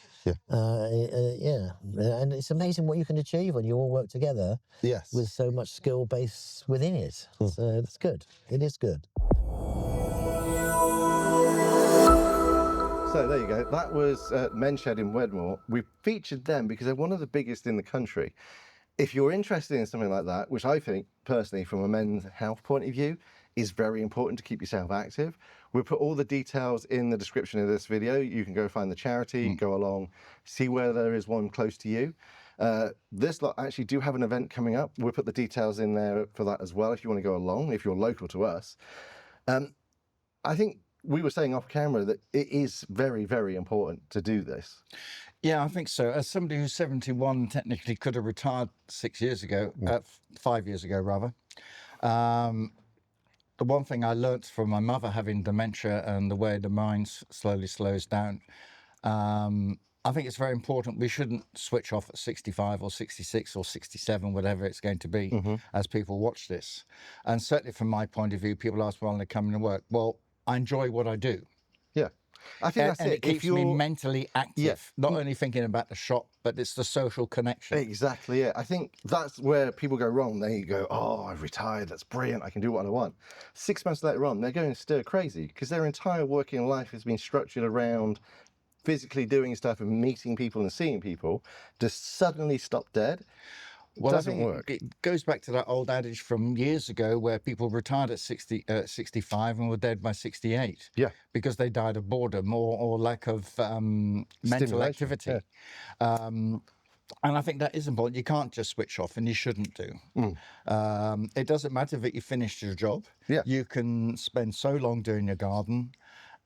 And it's amazing what you can achieve when you all work together. Yes. With so much skill base within it. So that's good. It is good. So there you go. That was Men's Shed in Wedmore. We featured them because they're one of the biggest in the country. If you're interested in something like that, which I think, personally, from a men's health point of view, is very important to keep yourself active. We'll put all the details in the description of this video. You can go find the charity, go along, see where there is one close to you. This lot actually do have an event coming up. We'll put the details in there for that as well if you want to go along, if you're local to us. I think we were saying off camera that it is very, very important to do this. Yeah, I think so. As somebody who's 71, technically could have retired 5 years ago, rather. The one thing I learnt from my mother having dementia and the way the mind slowly slows down, I think it's very important. We shouldn't switch off at 65 or 66 or 67, whatever it's going to be, as people watch this. And certainly from my point of view, people ask, well, when they come to work, well, I enjoy what I do. Yeah. I think that's and it. it keeps me mentally active, not only thinking about the shop, but it's the social connection. Exactly, yeah. I think that's where people go wrong. They go, oh, I've retired, that's brilliant, I can do what I want. 6 months later on, they're going stir crazy because their entire working life has been structured around physically doing stuff and meeting people and seeing people. Just suddenly stop dead. Well, Doesn't work. It goes back to that old adage from years ago where people retired at 65 and were dead by 68. Yeah. Because they died of boredom or lack of mental activity. Yeah. And I think that is important. You can't just switch off, and you shouldn't do. It doesn't matter that you finished your job. Yeah. You can spend so long doing your garden,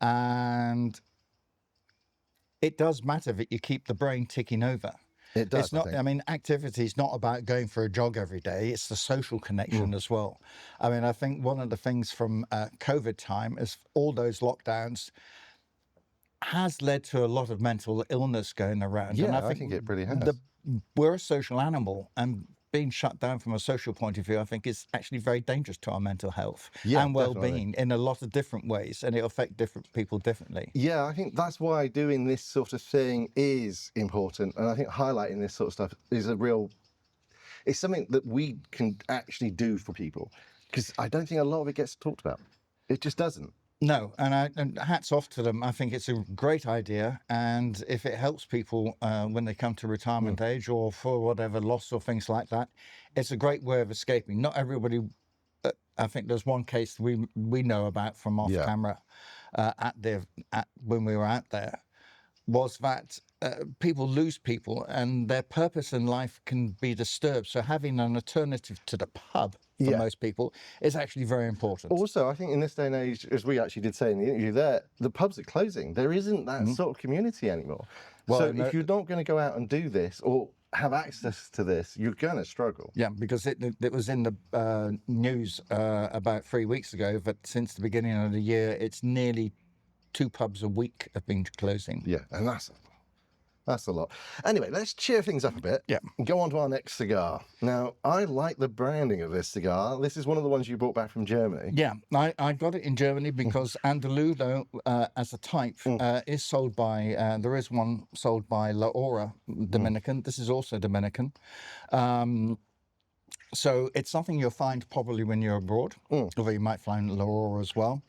and it does matter that you keep the brain ticking over. It does. It's not, I mean, activity is not about going for a jog every day. It's the social connection as well. I mean, I think one of the things from COVID time is all those lockdowns has led to a lot of mental illness going around. Yeah, and I think it really has. We're a social animal, and being shut down from a social point of view, I think, is actually very dangerous to our mental health and well-being in a lot of different ways, and it'll affect different people differently. Yeah, I think that's why doing this sort of thing is important, and I think highlighting this sort of stuff is it's something that we can actually do for people, because I don't think a lot of it gets talked about. It just doesn't. No, and hats off to them. I think it's a great idea, and if it helps people when they come to retirement age or for whatever loss or things like that, it's a great way of escaping. Not everybody. I think there's one case we know about from off camera when we were out there, was that people lose people and their purpose in life can be disturbed. So having an alternative to the pub for most people is actually very important. Also, I think in this day and age, as we actually did say in the interview there, the pubs are closing. There isn't that sort of community anymore. Well, so if you're not going to go out and do this or have access to this, you're going to struggle. Yeah, because it was in the news about 3 weeks ago that since the beginning of the year, it's nearly 2 pubs a week have been closing. Yeah, and that's a lot. Anyway, let's cheer things up a bit. Yeah. And go on to our next cigar. Now, I like the branding of this cigar. This is one of the ones you brought back from Germany. Yeah, I got it in Germany because Andaludo as a type is sold by, there is one sold by La Hora, Dominican. This is also Dominican. So it's something you'll find probably when you're abroad, although you might find La Hora as well.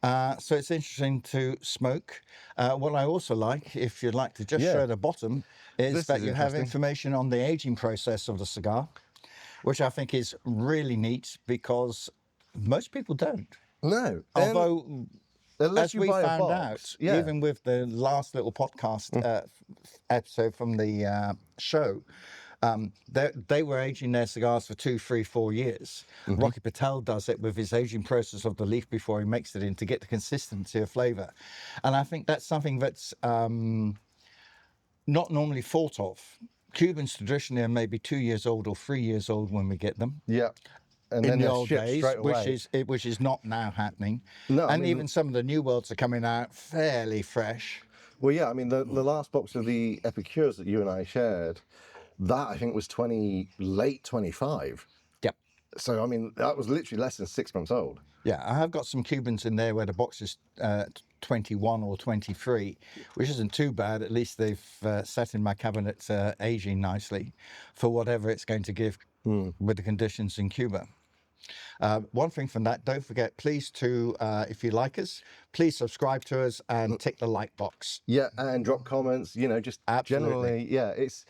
So it's interesting to smoke. What I also like, if you'd like to just show the bottom, is that you have information on the aging process of the cigar, which I think is really neat because most people don't. No. Although, as we found out, yeah. even with the last little podcast episode from the show, they were aging their cigars for 2, 3, 4 years. Rocky Patel does it with his aging process of the leaf before he makes it in to get the consistency of flavour. And I think that's something that's not normally thought of. Cubans traditionally are maybe 2 years old or 3 years old when we get them. Yeah. And in then the old days, away. which is not now happening. No, and even some of the new worlds are coming out fairly fresh. Well, yeah, I mean, the last box of the Epicures that you and I shared, that I think was late 25. Yep. So, I mean, that was literally less than 6 months old. Yeah, I have got some Cubans in there where the box is 21 or 23, which isn't too bad. At least they've sat in my cabinet aging nicely for whatever it's going to give with the conditions in Cuba. One thing from that, don't forget, please to, if you like us, please subscribe to us and tick the like box. Yeah, and drop comments, you know, just generally, yeah, it's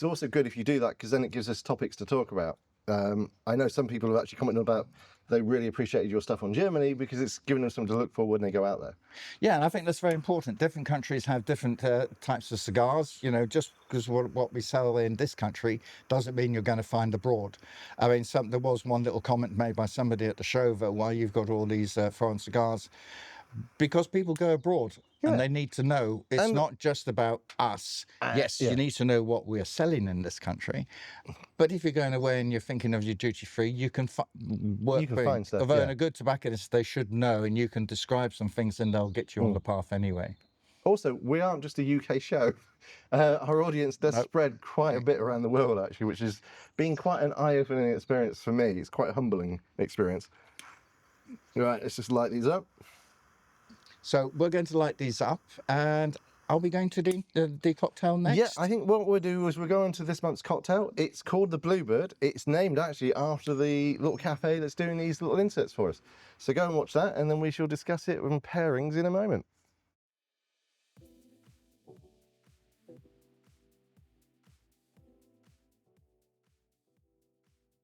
also good if you do that because then it gives us topics to talk about. I know some people have actually commented about they really appreciated your stuff on Germany because it's given them something to look for when they go out there. Yeah, and I think that's very important. Different countries have different types of cigars. You know, just because what we sell in this country doesn't mean you're going to find abroad. I mean, there was one little comment made by somebody at the show that why you've got all these foreign cigars. Because people go abroad and they need to know it's not just about us. Yes, you need to know what we're selling in this country. But if you're going away and you're thinking of your duty free, you can find stuff. Although in a good tobacconist, they should know, and you can describe some things and they'll get you on the path anyway. Also, we aren't just a UK show. Our audience does spread quite a bit around the world, actually, which has been quite an eye-opening experience for me. It's quite a humbling experience. Right, let's just light these up. So we're going to light these up, and are we going to do the cocktail next? Yeah, I think what we'll do is we're going to this month's cocktail. It's called the Bluebird. It's named actually after the little cafe that's doing these little inserts for us. So go and watch that, and then we shall discuss it in pairings in a moment.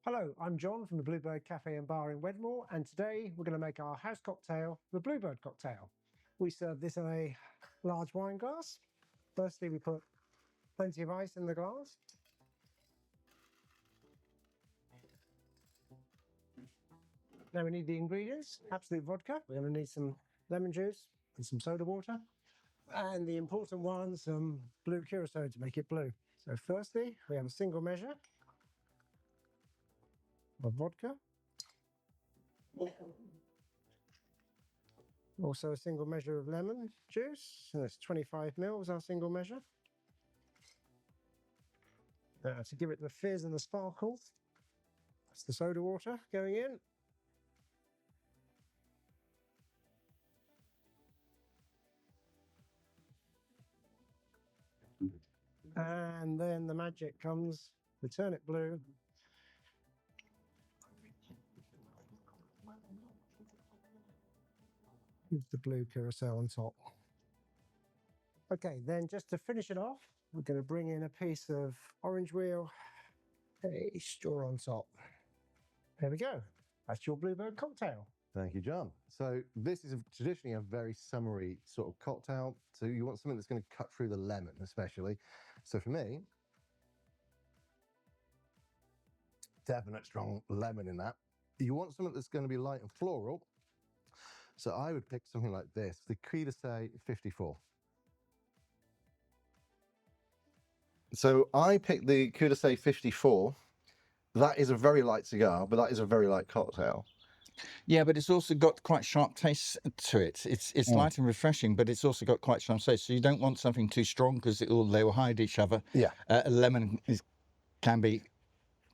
Hello, I'm John from the Bluebird Cafe and Bar in Wedmore, and today we're going to make our house cocktail, the Bluebird cocktail. We serve this in a large wine glass. Firstly, we put plenty of ice in the glass. now we need the ingredients. Absolute vodka. We're going to need some lemon juice and some soda water. And the important one, some blue curacao to make it blue. So firstly, we have a single measure of vodka. Also a single measure of lemon juice. And that's 25 mils, our single measure. To give it the fizz and the sparkle, that's the soda water going in. And then the magic comes, we turn it blue. With the blue curacao on top. Okay, then just to finish it off, we're going to bring in a piece of orange wheel, a straw on top. There we go. That's your Bluebird cocktail. Thank you, John. So this is traditionally a very summery sort of cocktail. So you want something that's going to cut through the lemon, especially. So for me, definite strong lemon in that. You want something that's going to be light and floral. So I would pick something like this, the Cigars 54. So I picked the Cigars 54. That is a very light cigar, but that is a very light cocktail. Yeah, but it's also got quite sharp taste to it. It's light and refreshing, but it's also got quite sharp taste. So you don't want something too strong because they will hide each other. Yeah. Lemon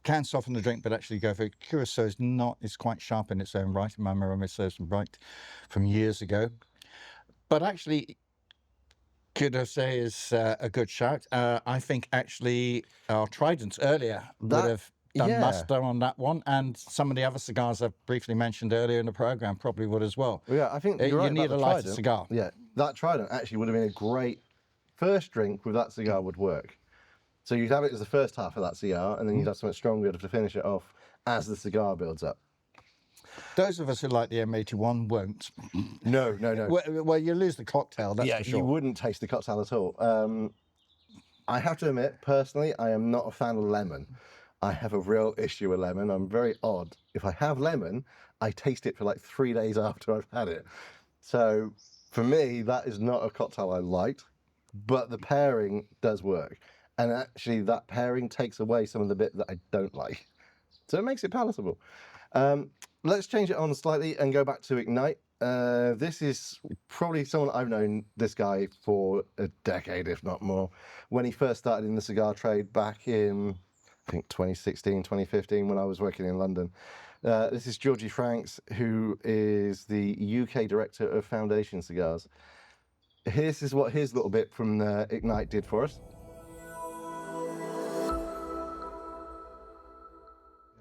can soften the drink, but actually go for it. Curacao is not. It's quite sharp in its own right. My memory serves me right from years ago. But actually, Curacao is a good shout. I think actually our Tridents earlier would have done muster on that one, and some of the other cigars I've briefly mentioned earlier in the program probably would as well. Yeah, I think you're right you need about a the lighter Trident. cigar. Yeah, that Trident actually would have been a great first drink with that cigar would work. So you'd have it as the first half of that cigar, and then you'd have something stronger to finish it off as the cigar builds up. Those of us who like the M81 won't. No. Well, you lose the cocktail, that's for sure. You wouldn't taste the cocktail at all. I have to admit, personally, I am not a fan of lemon. I have a real issue with lemon. I'm very odd. If I have lemon, I taste it for like 3 days after I've had it. So for me, that is not a cocktail I liked, but the pairing does work. And actually that pairing takes away some of the bit that I don't like. So it makes it palatable. Let's change it on slightly and go back to Ignite. This is probably someone I've known this guy for a decade, if not more. When he first started in the cigar trade back in, I think 2016, 2015, when I was working in London. This is Georgie Franks, who is the UK director of Foundation Cigars. This is what his little bit from Ignite did for us.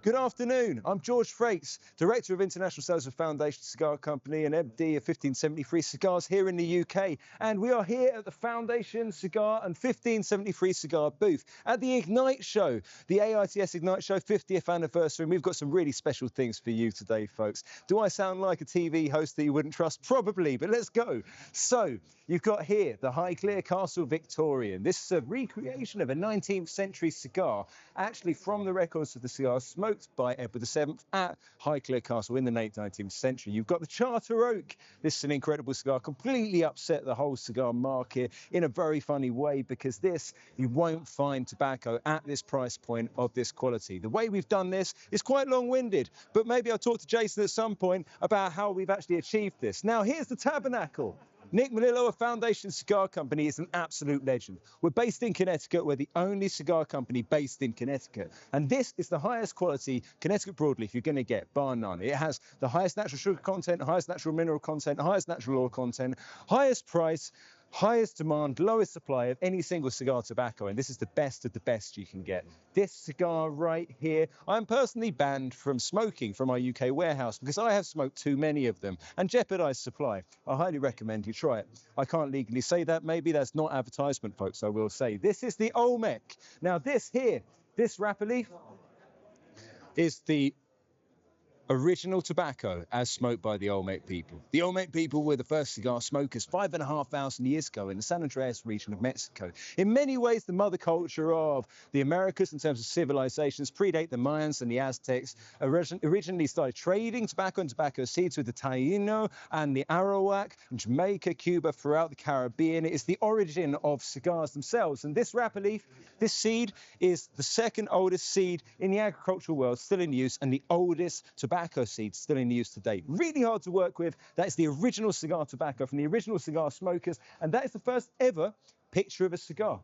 Good afternoon, I'm George Frakes, Director of International Sales of Foundation Cigar Company and MD of 1573 Cigars here in the UK. And we are here at the Foundation Cigar and 1573 Cigar booth at the Ignite Show, the AITS Ignite Show 50th anniversary. And we've got some really special things for you today, folks. Do I sound like a TV host that you wouldn't trust? Probably, but let's go. So, you've got here the Highclere Castle Victorian. This is a recreation of a 19th century cigar, actually from the records of the cigar smoked by Edward VII at Highclere Castle in the late 19th century. You've got the Charter Oak. This is an incredible cigar, completely upset the whole cigar market in a very funny way, because this, you won't find tobacco at this price point of this quality. The way we've done this is quite long-winded, but maybe I'll talk to Jason at some point about how we've actually achieved this. Now, here's the Tabernacle. Nick Melillo of Foundation Cigar Company is an absolute legend. We're based in Connecticut. We're the only cigar company based in Connecticut. And this is the highest quality Connecticut broadleaf you're going to get, bar none. It has the highest natural sugar content, highest natural mineral content, highest natural oil content, highest price, highest demand, lowest supply of any single cigar tobacco, and this is the best of the best you can get. This cigar right here, I'm personally banned from smoking from our UK warehouse because I have smoked too many of them and jeopardised supply. I highly recommend you try it. I can't legally say that, maybe that's not advertisement, folks, I will say. This is the Olmec. Now this here, this wrapper leaf is the original tobacco as smoked by the Olmec people. The Olmec people were the first cigar smokers 5,500 years ago in the San Andreas region of Mexico. In many ways, the mother culture of the Americas in terms of civilizations predate the Mayans and the Aztecs. Originally started trading tobacco and tobacco seeds with the Taino and the Arawak, Jamaica, Cuba, throughout the Caribbean. It is the origin of cigars themselves. And this wrapper leaf, this seed, is the second oldest seed in the agricultural world still in use, and the oldest tobacco seed still in use today. Really hard to work with. That is the original cigar tobacco from the original cigar smokers, and that is the first ever picture of a cigar.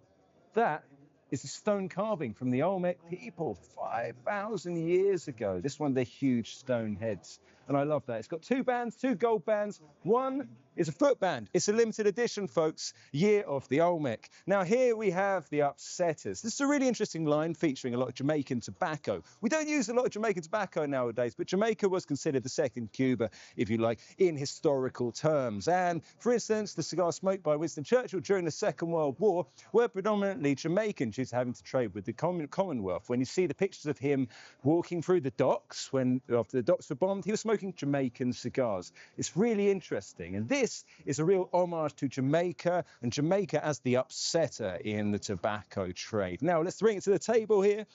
That is a stone carving from the Olmec people 5,000 years ago. This one, they're huge stone heads. And I love that. It's got 2 bands, 2 gold bands. One is a foot band. It's a limited edition, folks. Year of the Olmec. Now, here we have the Upsetters. This is a really interesting line featuring a lot of Jamaican tobacco. We don't use a lot of Jamaican tobacco nowadays, but Jamaica was considered the second Cuba, if you like, in historical terms. And, for instance, the cigars smoked by Winston Churchill during the Second World War were predominantly Jamaican due to having to trade with the Commonwealth. When you see the pictures of him walking through the docks after the docks were bombed, he was smoking Jamaican cigars. It's really interesting. And this is a real homage to Jamaica, and Jamaica as the upsetter in the tobacco trade. Now, let's bring it to the table here.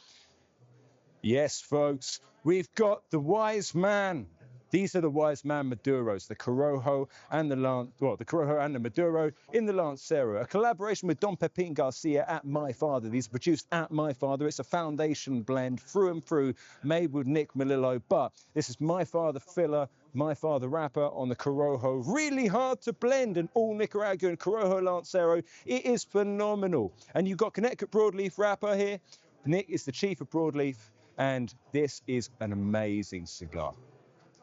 Yes, folks, we've got the wise man. These are the wise man Maduros, the Corojo and the Corojo and the Maduro in the Lancero, a collaboration with Don Pepin Garcia at My Father. These are produced at My Father. It's a foundation blend through and through, made with Nick Melillo, but this is My Father filler, My Father wrapper on the Corojo. Really hard to blend, an all Nicaraguan Corojo Lancero. It is phenomenal. And you've got Connecticut Broadleaf wrapper here. Nick is the chief of Broadleaf, and this is an amazing cigar.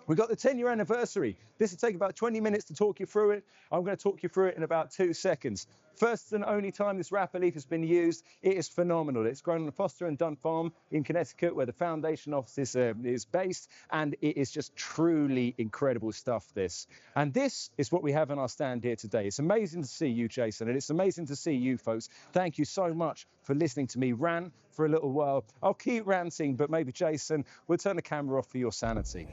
We've got the 10-year anniversary. This will take about 20 minutes to talk you through it. I'm going to talk you through it in about 2 seconds. First and only time this wrapper leaf has been used. It is phenomenal. It's grown on the Foster and Dunn farm in Connecticut, where the foundation office is based, and it is just truly incredible stuff, this. And this is what we have on our stand here today. It's amazing to see you, Jason, and it's amazing to see you, folks. Thank you so much for listening to me rant for a little while. I'll keep ranting, but maybe, Jason, we'll turn the camera off for your sanity.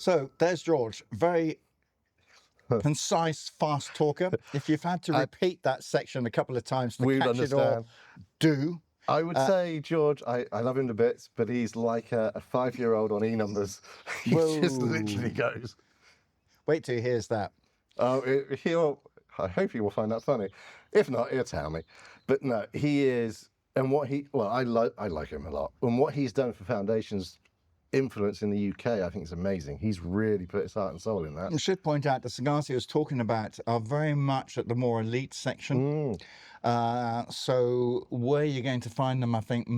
So there's George, very concise, fast talker. If you've had to repeat that section a couple of times to catch it all, do. I would say, George, I love him to bits, but he's like a 5-year-old on E-numbers. He just literally goes. Wait till he hears that. Oh, I hope he will find that funny. If not, he'll tell me. But no, he is, and I like him a lot. And what he's done for foundations influence in the UK, I think is amazing. He's really put his heart and soul in that. I should point out the cigars he was talking about are very much at the more elite section. So where you're going to find them, I think,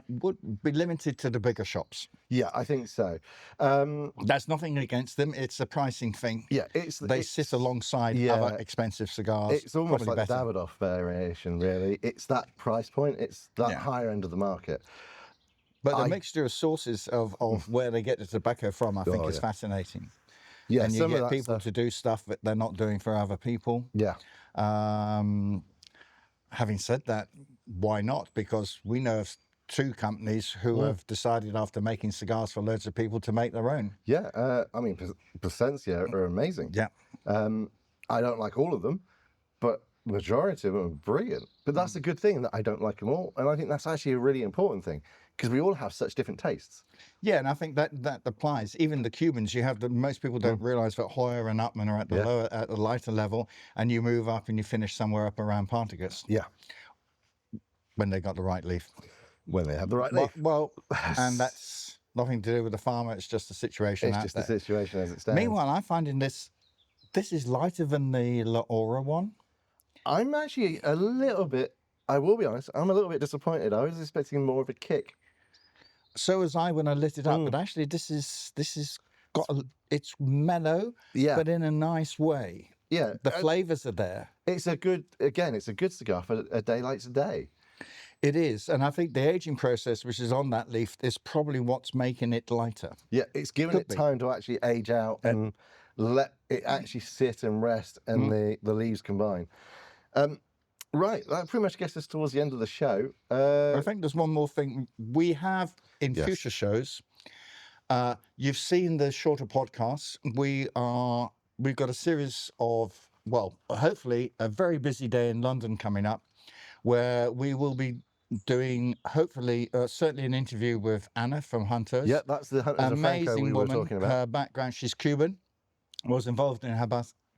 would be limited to the bigger shops. Yeah, I think so. That's nothing against them. It's a pricing thing. Yeah, they sit alongside other expensive cigars. It's almost like the Davidoff variation, really. It's that price point. It's that higher end of the market. But the mixture of sources of where they get the tobacco from, I think, is fascinating. Yeah, and you get people to do stuff that they're not doing for other people. Yeah. Having said that, why not? Because we know of 2 companies who have decided after making cigars for loads of people to make their own. Yeah, I mean, Plasencia are amazing. Yeah. I don't like all of them, but the majority of them are brilliant. But that's a good thing, that I don't like them all. And I think that's actually a really important thing, because we all have such different tastes. Yeah, and I think that applies. Even the Cubans, most people don't realise that Hoyer and Upman are at the at the lighter level, and you move up and you finish somewhere up around Ponticus. Yeah. When they got the right leaf. When they have the right leaf. Well, and that's nothing to do with the farmer. It's just the situation. It's just the situation as it stands. Meanwhile, I'm finding this is lighter than the La Aura one. I'm actually a little bit, I will be honest, I'm a little bit disappointed. I was expecting more of a kick. So was I when I lit it up, but actually this is it's mellow, but in a nice way. Yeah, the flavours are there. It's a good cigar for a day like today. It is, and I think the aging process, which is on that leaf, is probably what's making it lighter. Yeah, it's giving it time to actually age out and let it actually sit and rest, and the leaves combine. Right, that pretty much gets us towards the end of the show. I think there's one more thing we have in Yes. future shows. You've seen the shorter podcasts. We've got a series of, well, hopefully a very busy day in London coming up, where we will be doing, hopefully, certainly an interview with Anna from Hunters. Yeah, that's the Hunters of Franco Amazing we were woman. talking about. Her background, she's Cuban, was involved in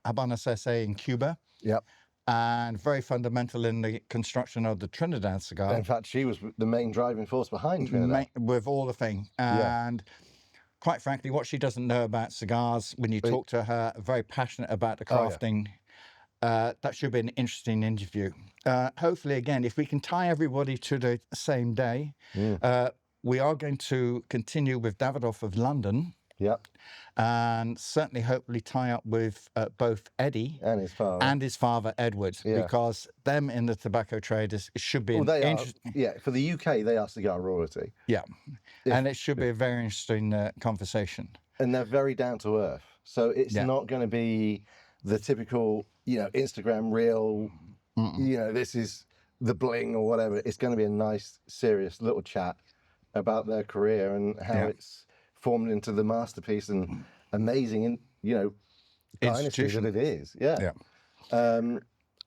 Habana Cese in Cuba. Yep. And very fundamental in the construction of the Trinidad cigar. In fact, she was the main driving force behind Trinidad. With all the thing. And quite frankly, what she doesn't know about cigars, when you talk to her, very passionate about the crafting, that should be an interesting interview. Hopefully, again, if we can tie everybody to the same day, we are going to continue with Davidoff of London. Yep. And certainly, hopefully, tie up with both Eddie and his father Edward, because them in the tobacco trade should be interesting. Yeah, for the UK, they are cigar royalty. Yeah, and it should be a very interesting conversation. And they're very down to earth, so it's not going to be the typical, Instagram reel. This is the bling or whatever. It's going to be a nice, serious little chat about their career and how it's formed into the masterpiece and amazing, dynasty that it is. Yeah.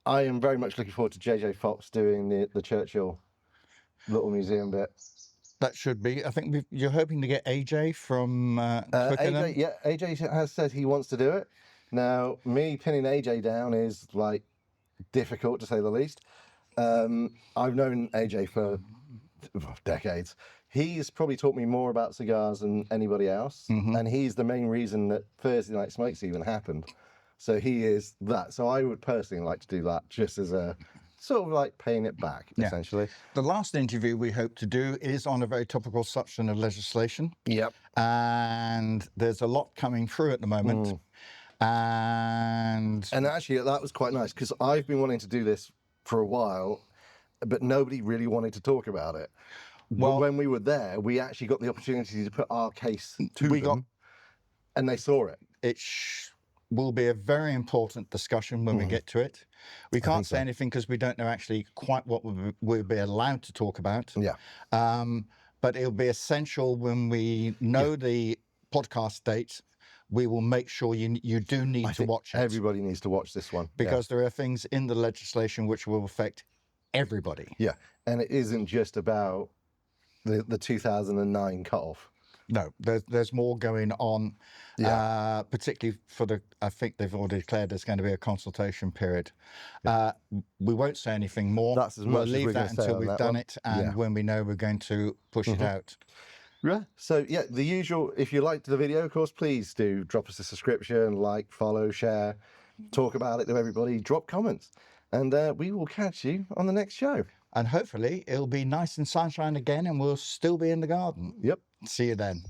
I am very much looking forward to JJ Fox doing the Churchill little museum bit. That should be. I think you're hoping to get AJ from Twickenham. AJ has said he wants to do it. Now, me pinning AJ down is like difficult to say the least. I've known AJ for decades. He's probably taught me more about cigars than anybody else, and he's the main reason that Thursday Night Smokes even happened. So he is that. So I would personally like to do that just as a sort of like paying it back, essentially. The last interview we hope to do is on a very topical subject of legislation. Yep. And there's a lot coming through at the moment. And actually, that was quite nice because I've been wanting to do this for a while, but nobody really wanted to talk about it. Well, but when we were there, we actually got the opportunity to put our case to them, and they saw it. It will be a very important discussion when we get to it. We can't say anything because we don't know actually quite what we'll be allowed to talk about. Yeah. But it'll be essential when we know the podcast date. We will make sure you do need to watch it. Everybody needs to watch this one. Because there are things in the legislation which will affect everybody. Yeah, and it isn't just about the 2009 cutoff. No, there's more going on, particularly for I think they've already declared there's going to be a consultation period. We won't say anything more. That's as much we'll leave that until we've done it, and when we know we're going to push it out. Yeah. So the usual, if you liked the video, of course, please do drop us a subscription, like, follow, share, talk about it to everybody, drop comments, and we will catch you on the next show. And hopefully it'll be nice and sunshine again and we'll still be in the garden. Yep. See you then.